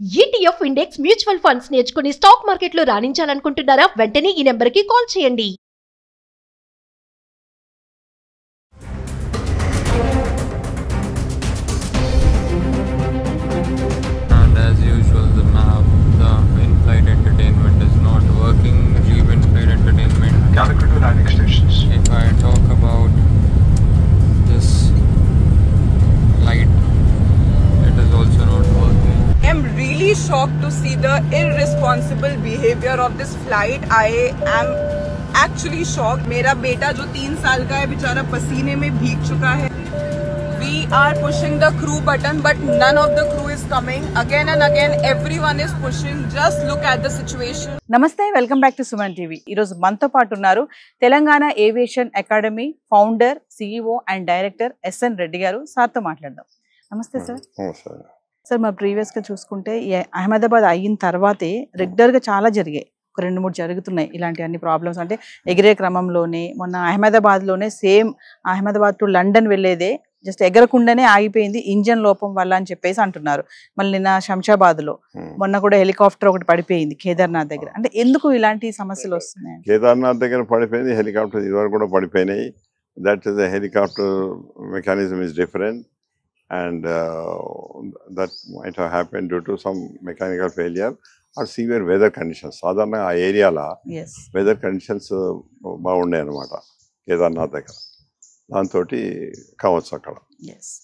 ETF index mutual funds నేర్చుకుని stock మార్కెట్లో రాణించాలనుకుంటున్నారా? వెంటనే ఈ నెంబర్కి కాల్ చేయండి. And as usual, the in-flight entertainment is not working. Leave in-flight entertainment. Calicut to landing stations. If I talk about this light, it is also not working. I'm really shocked to see the irresponsible behavior of this flight. I am actually shocked. मेरा बेटा जो 3 साल का है बेचारा पसीने में भीग चुका है. We are pushing the crew button, but none of the crew is coming. Again and again, everyone is pushing. Just look at the situation. నమస్తే, welcome back to Suman TV. ఈరోజు మనతో పాటు ఉన్నారు Telangana aviation academy founder, CEO and director S N Reddy garu. సార్తో మాట్లాడదాం. నమస్తే sir. Sir, మా ప్రీవియస్గా చూసుకుంటే ఈ అహ్మదాబాద్ అయిన తర్వాతే రెగ్యులర్గా చాలా జరిగాయి. ఒక 2-3 జరుగుతున్నాయి ఇలాంటి అన్ని ప్రాబ్లమ్స్. అంటే ఎగిరే క్రమంలోనే మొన్న అహ్మదాబాద్లోనే సేమ్ అహ్మదాబాద్ టు లండన్ వెళ్ళేదే జస్ట్ ఎగరకుండానే ఆగిపోయింది ఇంజన్ లోపం వల్ల అని చెప్పేసి అంటున్నారు. మళ్ళీ నిన్న శంషాబాద్లో మొన్న కూడా హెలికాప్టర్ ఒకటి పడిపోయింది కేదార్నాథ్ దగ్గర. అంటే ఎందుకు ఇలాంటి సమస్యలు వస్తున్నాయి? కేదార్నాథ్ దగ్గర పడిపోయింది హెలికాప్టర్, ఇదివరకు కూడా పడిపోయినాయి. That is the helicopter mechanism is different and that might have happened due to some mechanical failure or severe weather conditions. సాధారణంగా ఆ ఏరియాలో వెదర్ కండిషన్స్ బాగుండే అనమాట కేదార్నాథ్ దగ్గర, దాంతో కావచ్చు అక్కడ.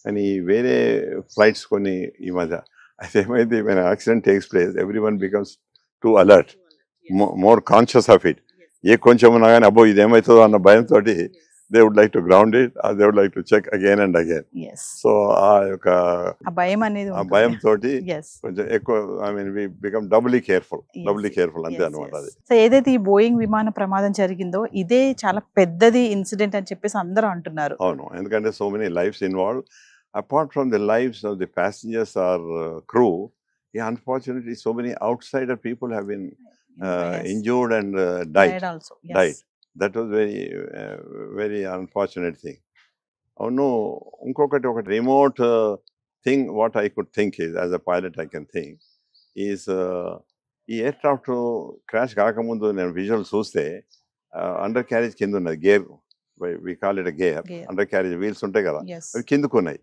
కానీ వేరే ఫ్లైట్స్ కొన్ని ఈ మధ్య అయితే ఏమైంది, when an accident takes place, everyone becomes too alert, more conscious of it. ఏ కొంచెం ఉన్నా కానీ అబ్బో ఇది ఏమవుతుందో అన్న భయంతో they would like to ground it or they would like to check again and again. So ఆ భయం తోటి కొంచెం ఎక్కువ, I mean we become doubly careful అంతే అన్నమాట. అది సో ఏదైతే ఈ బోయింగ్ విమాన ప్రమాదం జరిగిందో ఇదే చాలా పెద్దది ఇన్సిడెంట్ అని చెప్పేసి అందరూ అంటున్నారు. అవును, ఎందుకంటే so many lives involved. Apart from the lives of the passengers or crew, unfortunately so many outsider people have been injured and died also. That was very unfortunate thing. Oh no, ఇంకొకటి ఒక remote thing what I could think is, as a pilot I can think is ఈ aircraft crash కాకముందు నేను visual చూస్తే undercarriage కింద ఉన్నది gear, we call it gear, undercarriage wheels ఉంటాయి కదా, అవి కిందకున్నాయి.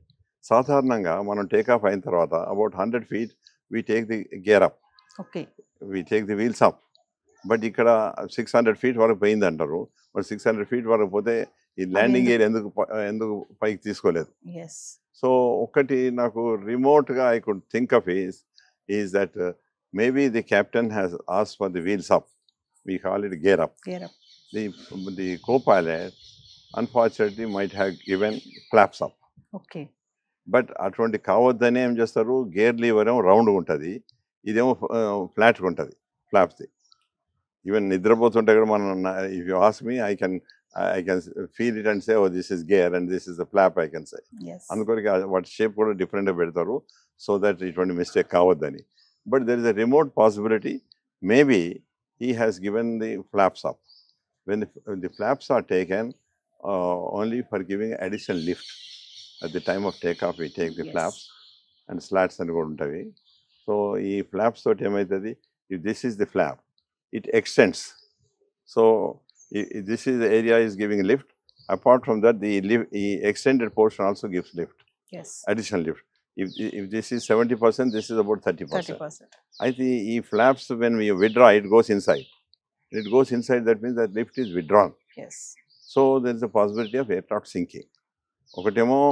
సాధారణంగా మనం టేక్ ఆఫ్ అయిన తర్వాత about 100 feet we take the gear up, we take the wheels up. But ఇక్కడ 600 feet వరకు పోయింది అంటారు. మరి 600 feet వరకు పోతే ఈ ల్యాండింగ్ గేర్ ఎందుకు పైకి తీసుకోలేదు? సో ఒకటి నాకు రిమోట్గా I could think of is that maybe the captain has asked for the wheels up, we call it gear up. The co pilot unfortunately might have given flops up. But అటువంటి కావద్దని ఏం చేస్తారు, gear Lever ఏమో రౌండ్గా ఉంటుంది, ఇదేమో ఫ్లాట్గా ఉంటుంది ఫ్లాప్స్ది. ఈవెన్ నిద్రపోతుంటే కూడా మనం, if you ask me, I can feel it and say oh this is gear and this is the flap I can say. అందుకొరికి వాటి షేప్ కూడా డిఫరెంట్గా పెడతారు సో దట్ ఇటువంటి మిస్టేక్ కావద్దని. But there is a remote possibility maybe he has given the flaps up. When the flaps are taken only for giving additional lift at the time of take off, we take the flops and slots అని కూడా ఉంటాయి. So ఈ flops తోటి ఏమవుతుంది, if this is the flop it extends. So this is the area is giving lift. Apart from that, the extended portion also gives lift, additional lift. If this is 70%, this is about 30%. I think if flaps, when we withdraw, it goes inside. It goes inside, that means that lift is withdrawn. So there is a possibility of aircraft sinking. ఒకటేమో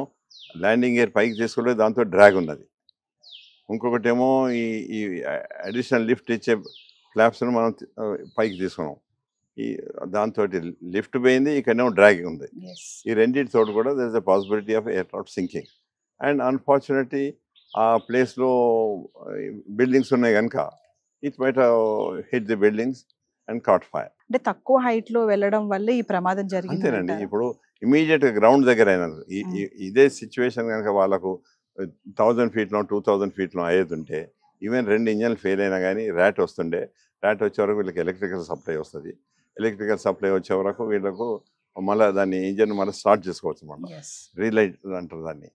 landing gear పైకి తీసుకుంటే దాంతో drag ఉన్నది, ఇంకొకటేమో ఈ additional lift ఇచ్చే ఫ్లాప్స్ను మనం పైకి తీసుకున్నాం, ఈ దాంతో లిఫ్ట్ పోయింది, ఇక్కడేమో డ్రాగ్ ఉంది. ఈ రెండింటితో కూడా there is a possibility of aircraft sinking. And unfortunately ఆ ప్లేస్లో బిల్డింగ్స్ ఉన్నాయి కనుక it might hit the buildings and caught fire. అంటే తక్కువ హైట్ లో వెళ్ళడం వల్ల ఈ ప్రమాదం జరిగింది అంతేనండి. ఇప్పుడు ఇమీడియట్ గ్రౌండ్ దగ్గర అయినది ఇదే సిచ్యువేషన్ కనుక వాళ్ళకు 1000 feet 2000 feet అయ్యేదుంటే, ఈవెన్ 2 ఇంజన్లు ఫెయిల్ అయినా కానీ ర్యాట్ వస్తుండే, ర్యాట్ వచ్చే వరకు వీళ్ళకి ఎలక్ట్రికల్ సప్లై వస్తుంది. ఎలక్ట్రికల్ సప్లై వచ్చే వరకు వీళ్ళకు మళ్ళీ దాన్ని ఇంజన్ మళ్ళీ స్టార్ట్ చేసుకోవచ్చు, మళ్ళీ రీలైట్ అంటారు దాన్ని.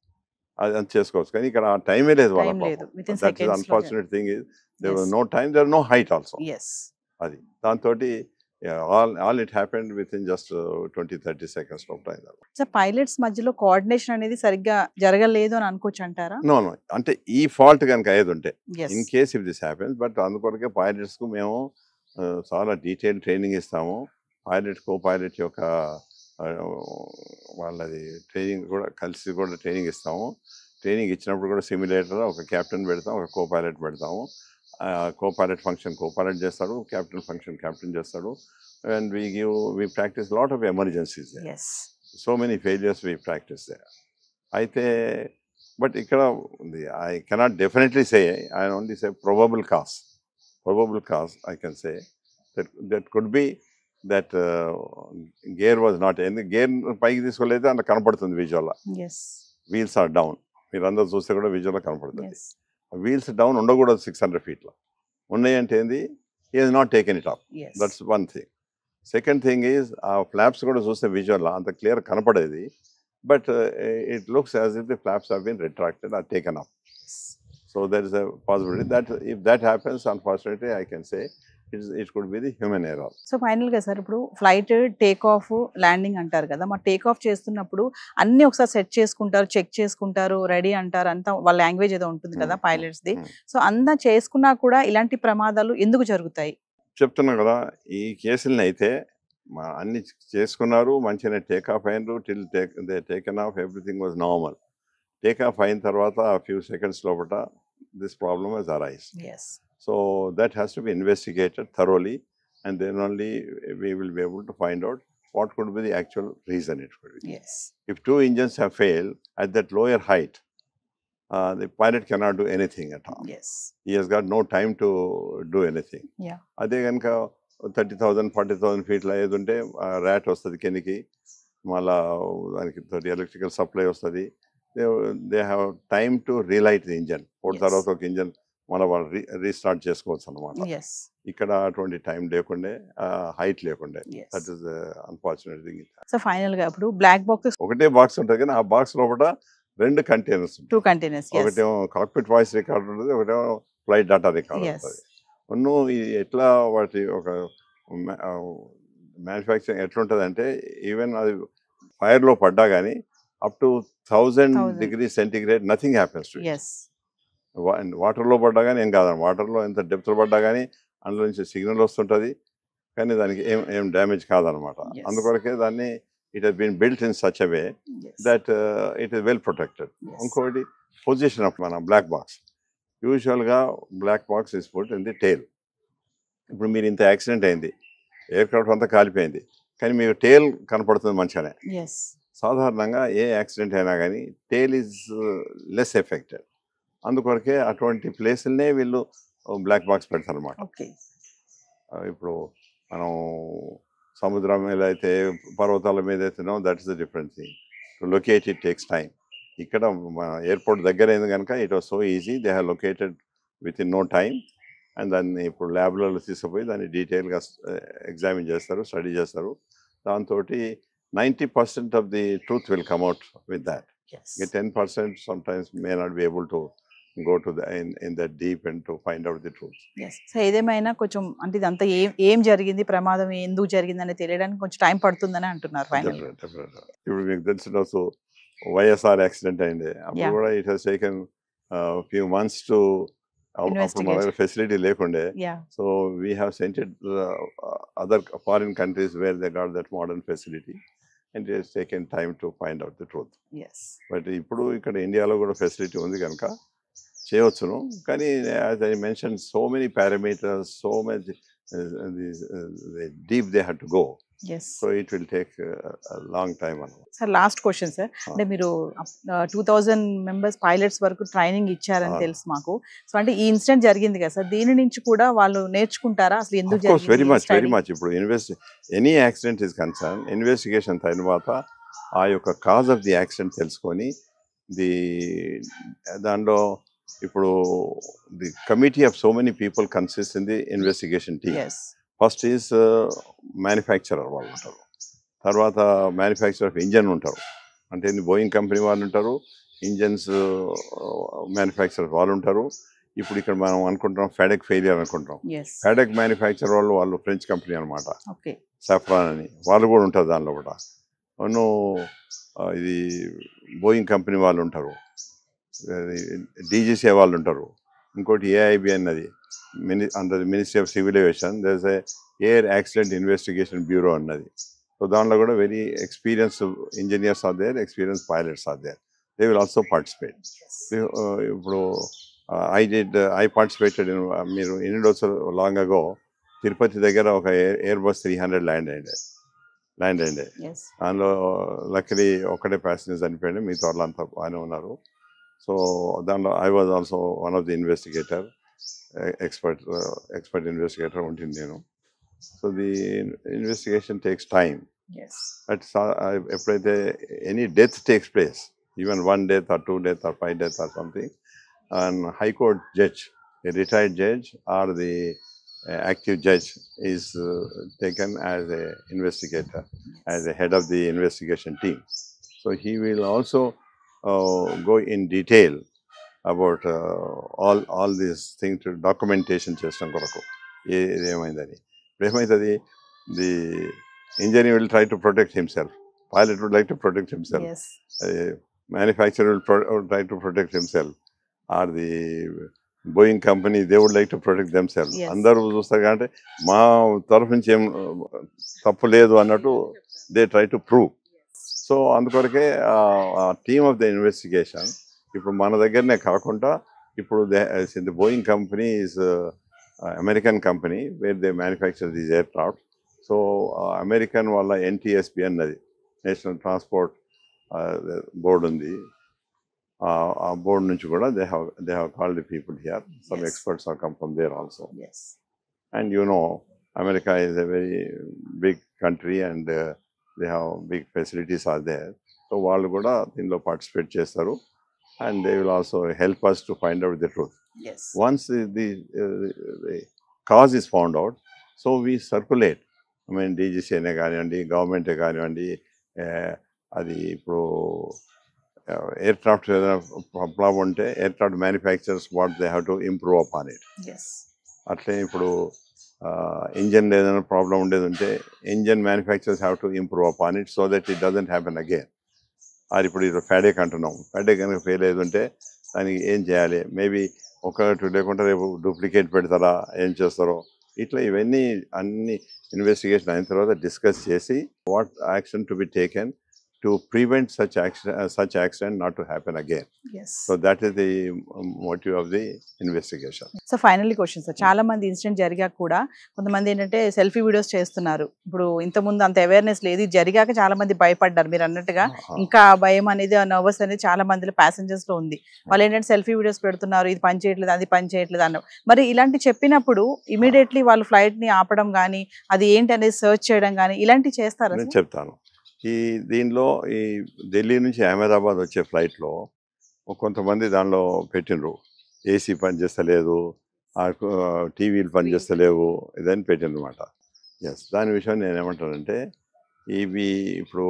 అది అంత చేసుకోవచ్చు. కానీ ఇక్కడ ఆ టైమే లేదు టైం లేదు, within that is seconds. Unfortunate thing is there was Yes. No time, there no height also. Yes. అది దాంతో all it happened within just 20-30 seconds of time. Sir pilots మధ్యలో కోఆర్డినేషన్ అనేది సరిగ్గా జరగలేదు అని అనుకోవచ్చు అంటారా? నో అంటే ఈ ఫాల్ట్ కనుక అయ్యేది ఉంటే yes. In case if this happens, but అందుకొరకే పైలట్స్కు మేము చాలా డీటెయిల్ ట్రైనింగ్ ఇస్తాము. పైలట్ కో పైలట్ యొక్క వాళ్ళది ట్రైనింగ్ కూడా కలిసి కూడా ట్రైనింగ్ ఇస్తాము. ట్రైనింగ్ ఇచ్చినప్పుడు కూడా సిమ్యులేటర్ ఒక కెప్టెన్ పెడతాం, ఒక కో పైలట్ పెడతాము. Co pilot function co pilot చేస్తాడు, కెప్టెన్ ఫంక్షన్ కెప్టెన్ చేస్తాడు. And we practice lot of emergencies, yes. So many failures we practice they. అయితే బట్ ఇక్కడ ఉంది, I cannot definitely say, I only say probable cause I can say that could be that gear was not, gear పైకి తీసుకోలేదు అంత కనపడుతుంది visual. Yes. Wheels are down, మీరు అందరూ చూస్తే కూడా విజువల్ కనపడుతుంది. ఎస్. వీల్స్ డౌన్ ఉండకూడదు 600 feet. ఉన్నాయంటే ఏంది, he has not taken it off. Yes. That's one thing. Second thing is ఆ ఫ్లాప్స్ కూడా చూస్తే విజువల్ అంత క్లియర్ కనపడేది, but it looks as if the flaps have been retracted or taken up. So there is a possibility that if that happens, unfortunately I can say it could be the human error. సో final గా sir ఇప్పుడు flight take off landing అంటారు కదా, మరి take off చేస్తున్నప్పుడు అన్ని ఒకసారి set చేసుకుంటారు, చెక్ చేసుకుంటారు, రెడీ అంటారు, అంతా వాళ్ళ లాంగ్వేజ్ ఏదో ఉంటుంది కదా పైలట్స్ ది. సో అంతా చేసుకున్నా కూడా ఇలాంటి ప్రమాదాలు ఎందుకు జరుగుతాయి? చెప్తున్నాం కదా, ఈ కేసులని అయితే అన్ని చేసుకున్నారు, మంచిగా టేక్ ఆఫ్ అయినారు. Till taken off everything was normal. Take off అయిన తర్వాత ఫ్యూ సెకండ్స్ లోపల this problem has arise. Yes. So that has to be investigated thoroughly, and then only we will be able to find out what could be the actual reason it could be. Yes. If two engines have failed at that lower height, the pilot cannot do anything at all. Yes. He has got no time to do anything. Yeah. అదే కనుక 30,000 40,000 feet అయ్యేది ఉంటే rat వస్తుంది కిందికి, మళ్ళా దానికి 30 electrical supply వస్తుంది. They have time to relight the engine. పోయిన Yes. తర్వాత ఒక ఇంజన్ మళ్ళీ వాళ్ళు రీస్టార్ట్ చేసుకోవచ్చు అనమాట. ఎస్. ఇక్కడ అటువంటి టైం లేకుండే, హైట్ లేకుండే. Yes. That is unfortunate thing. So final గా ఇప్పుడు బ్లాక్ బాక్స్ ఒకటే బాక్స్ ఉంటుంది, కానీ ఆ బాక్స్ లోపల 2 కంటైనర్స్ ఉంటాయి. 2 కంటైనర్స్. ఒకటేమో కాక్పిట్ వాయిస్ రికార్డ్ ఉంటుంది, ఒకటేమో ఫ్లైట్ డేటా రికార్డ్ Yes. ఉంటుంది. ఎట్లా వాటి ఒక మ్యానుఫ్యాక్చరింగ్ ఎట్లుంటుంది అంటే, ఈవెన్ అది ఫైర్లో పడ్డా కానీ up to 1000 degrees centigrade nothing happens to. Yes. వాటర్లో పడ్డా కానీ ఏం కాదు, వాటర్లో ఎంత డెప్త్లో పడ్డా కానీ అందులో నుంచి సిగ్నల్ వస్తుంటుంది, కానీ దానికి ఏం డ్యామేజ్ కాదనమాట. Yes. అందుకొరకే దాన్ని it has been built in such a way that it is well protected. ఇంకోటి పొజిషన్ ఆఫ్ మన బ్లాక్ బాక్స్. యూజువల్గా black box is put in the tail. ఇప్పుడు మీరు ఇంత యాక్సిడెంట్ అయింది, ఎయిర్ క్రాఫ్ట్ అంతా కాలిపోయింది, కానీ మీకు టెయిల్ కనపడుతుంది మంచిగానే. ఎస్. సాధారణంగా ఏ యాక్సిడెంట్ అయినా కానీ టెయిల్ ఈజ్ లెస్ ఎఫెక్టెడ్. అందుకొరకే అటువంటి ప్లేసులనే వీళ్ళు బ్లాక్ బాక్స్ పెడతారు అనమాట. ఓకే. ఇప్పుడు మనం సముద్రం మీద అయితే, పర్వతాల మీద అయితేనో that is the different thing. To locate it takes time. ఇక్కడ మన ఎయిర్పోర్ట్ దగ్గర అయింది కనుక it was so easy. They have located within no time. And దాన్ని ఇప్పుడు ల్యాబ్లలో తీసుకుపోయి దాన్ని డీటెయిల్గా ఎగ్జామిన్ చేస్తారు, స్టడీ చేస్తారు. దాంతో 90% of the truth will come out with that. 10% sometimes may not be able to go to the in that deep and to find out the truth. Yes. So ఏదేమైనా కొంచెం అంటే ఇదంతా ఏం జరిగింది, ప్రమాదం ఎందుకు జరిగింది అనేది తెలియడానికి కొంచెం టైం పడుతుందని అంటున్నారు ఫైనల్. ఇప్పుడు మీకు తెలిసిన వైఎస్ఆర్ యాక్సిడెంట్ అయింది, అప్పుడు కూడా it has taken few months to, అప్పుడు మన దగ్గర ఫెసిలిటీ లేకుండే. Yeah. So we have sent it other foreign countries where they got that modern facility, and it has taken time to find out the truth. Yes. But ఇప్పుడు ఇక్కడ ఇండియాలో కూడా facility ఉంది కనుక చేయవచ్చును. కానీ as I mention, so many parameters, so much deep they have to go. Yes. So it will take long time అన్నమాట. Sir last question sir, అంటే మీరు 2000 మెంబర్స్ పైలట్స్ వరకు ట్రైనింగ్ ఇచ్చారని తెలుసు మాకు. సో అంటే ఈ ఇన్సిడెంట్ జరిగింది కదా సార్, దీని నుంచి కూడా వాళ్ళు నేర్చుకుంటారా అసలు ఎందుకు జరిగింది? Very much. ఇప్పుడు any accident is concern, investigation తర్వాత ఆ యొక్క కాజ్ ఆఫ్ ది యాక్సిడెంట్ తెలుసుకొని దానిలో ఇప్పుడు the committee of so many people consist in the investigation team. First is manufacturer వాళ్ళు ఉంటారు, తర్వాత మ్యానుఫ్యాక్చర్ ఆఫ్ ఇంజన్ ఉంటారు, అంటే బోయింగ్ కంపెనీ వాళ్ళు ఉంటారు, ఇంజన్స్ మ్యానుఫ్యాక్చరర్స్ వాళ్ళు ఉంటారు. ఇప్పుడు ఇక్కడ మనం అనుకుంటున్నాం ఫెడెక్ ఫెయిలియర్ అనుకుంటాం. ఫెడెక్ మ్యానుఫ్యాక్చర్ వాళ్ళు ఫ్రెంచ్ కంపెనీ అనమాట, సాఫ్రాన్ అని, వాళ్ళు కూడా ఉంటారు దానిలో కూడా. ఇది బోయింగ్ కంపెనీ వాళ్ళు ఉంటారు, డీజీసీ వాళ్ళు ఉంటారు, ఇంకోటి ఏఐబి అన్నది under the ministry of civil aviation there is air accident investigation bureau అన్నది. సో దానిలో కూడా very experience engineers are there, experience pilots are there, they will also participate. ఇప్పుడు I participated in మీరు in also long ago Tirupati దగ్గర ఒక air bus 300 land అయింది. దానిలో luckily ఒక్కటే ప్యాసింజర్ చనిపోయింది, మిగతా వాళ్ళు అంతా బాగానే ఉన్నారు. సో దానిలో I was also one of the investigator, expert investigator ఉంటుంది నేను. So the investigation takes time. ఎప్పుడైతే any death takes place, even 1 death or 2 deaths or 5 deaths or something, and High Court judge, a retired judge or the active judge is taken as a investigator, as a head of the investigation team. So he will also go in detail about all these things to documentation chestam koraku emaindani. Emaitadi, the engineer will try to protect himself, pilot would like to protect himself, manufacturer will try to protect himself, or the Boeing company, they would like to protect themselves. అందరూ చూస్తారు కాబట్టి మా తరఫు నుంచి ఏం తప్పు లేదు అన్నట్టు they try to prove. So అందుకొరకే టీమ్ ఆఫ్ ద ఇన్వెస్టిగేషన్ ఇప్పుడు మన దగ్గరనే కాకుండా ఇప్పుడు the Boeing company is American company where they manufacture these aircraft. So American వాళ్ళ NTSB అన్నది, నేషనల్ ట్రాన్స్పోర్ట్ బోర్డు ఉంది, ఆ బోర్డు నుంచి కూడా they have called the people here. Some experts are come from there also. And you know America is a very big country and they have big facilities are there. So వాళ్ళు కూడా దీనిలో participate చేస్తారు and they will also help us to find out the truth. Once the cause is found out, so we circulate, I mean DGC అనే కానివ్వండి, గవర్నమెంటే కానివ్వండి, అది ఇప్పుడు ఎయిర్ క్రాఫ్ట్ ఏదైనా ప్రాబ్లం ఉంటే aircraft manufacturers what they have to improve upon it. అట్లే ఇప్పుడు ఇంజన్ ఏదైనా ప్రాబ్లం ఉండేది ఉంటే engine manufacturers have to improve upon it so that it doesn't happen again. అది ఇప్పుడు ఇది ఫెడెక్ అంటున్నాం, ఫెడెక్ కనుక ఫెయిల్ అయ్యేది ఉంటే దానికి ఏం చేయాలి, మేబీ ఒకటి లేకుంటే రేపు డూప్లికేట్ పెడతారా, ఏం చేస్తారో, ఇట్లా ఇవన్నీ అన్ని ఇన్వెస్టిగేషన్ అయిన తర్వాత డిస్కస్ చేసి what action to be taken to prevent such accident not to happen again. So that is the motive of the investigation. So finally question sir, చాలా మంది ఇన్సిడెంట్ జరిగాక కూడా కొంతమంది ఏంటంటే సెల్ఫీ వీడియోస్ చేస్తున్నారు. ఇప్పుడు ఇంతకుముందు అంత అవేర్నెస్ లేదు, జరిగాక చాలా మంది భయపడ్డారు. మీరు అన్నట్టుగా ఇంకా భయం అనేది, నర్వస్ అనేది చాలా మందిలో ప్యాసింజర్స్ లో ఉంది. వాళ్ళు ఏంటంటే సెల్ఫీ వీడియోస్ పెడుతున్నారు, ఇది పని చేయట్లేదు, అది పని చేయట్లేదు అన్నారు. మరి ఇలాంటి చెప్పినప్పుడు ఇమీడియట్లీ వాళ్ళు ఫ్లైట్ ని ఆపడం కానీ, అది ఏంటి అనేది సర్చ్ చేయడం కానీ ఇలాంటివి చేస్తారా? నేను చెప్తాను. దీనిలో ఈ ఢిల్లీ నుంచి అహ్మదాబాద్ వచ్చే ఫ్లైట్లో కొంతమంది దానిలో పెట్టినరు, ఏసీ పనిచేస్తలేదు, టీవీలు పనిచేస్తలేవు, ఇదని పెట్టినరు అనమాట. దాని విషయం నేను ఏమంటానంటే, ఇవి ఇప్పుడు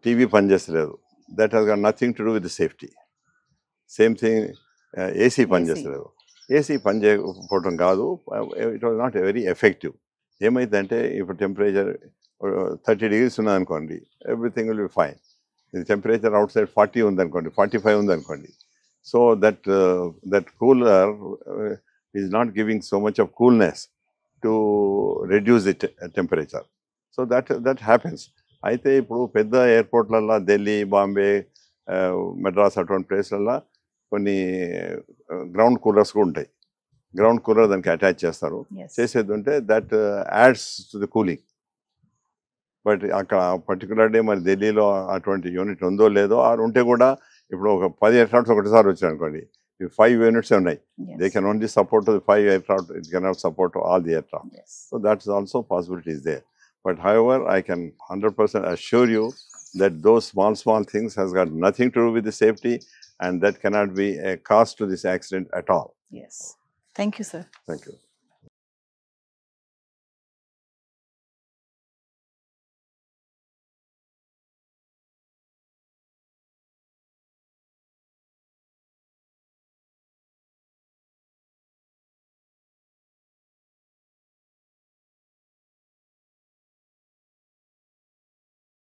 టీవీ పనిచేస్తలేదు, that has got nothing to do with safety. Same thing AC పనిచేస్తలేదు, ఏసీ పని చేయకపోవడం కాదు, it was not very effective. ఏమైందంటే ఇప్పుడు టెంపరేచర్ 30 degrees ఉందనుకోండి, ఎవ్రీథింగ్ విల్ బి ఫైన్. ఇది టెంపరేచర్ అవుట్ సైడ్ 40 ఉందనుకోండి, 45 ఉందనుకోండి, so that cooler is not giving so much of కూల్నెస్ to reduce the temperature. So that happens. అయితే ఇప్పుడు పెద్ద ఎయిర్పోర్ట్లల్లో ఢిల్లీ, బాంబే, మెడ్రాస్ అటువంటి ప్లేస్లల్లో కొన్ని గ్రౌండ్ కూలర్స్ కూడా ఉంటాయి. గ్రౌండ్ కూలర్ దానికి అటాచ్ చేస్తారు. చేసేది ఉంటే that ads to the cooling. But అక్కడ పర్టికులర్ డే మరి ఢిల్లీలో అటువంటి యూనిట్ ఉందో లేదో, ఆ ఉంటే కూడా ఇప్పుడు ఒక 10 ఎయిర్క్రాఫ్ట్స్ ఒకటిసారి వచ్చాయి అనుకోండి, 5 యూనిట్స్ ఉన్నాయి, they can only support 5 aircraft, it cannot support all the aircraft. So that is also possibilities there. But however, I can 100% assure you that those small things has got nothing to do with the safety, and that cannot be a cause to this accident at all. Thank you, sir. Thank you.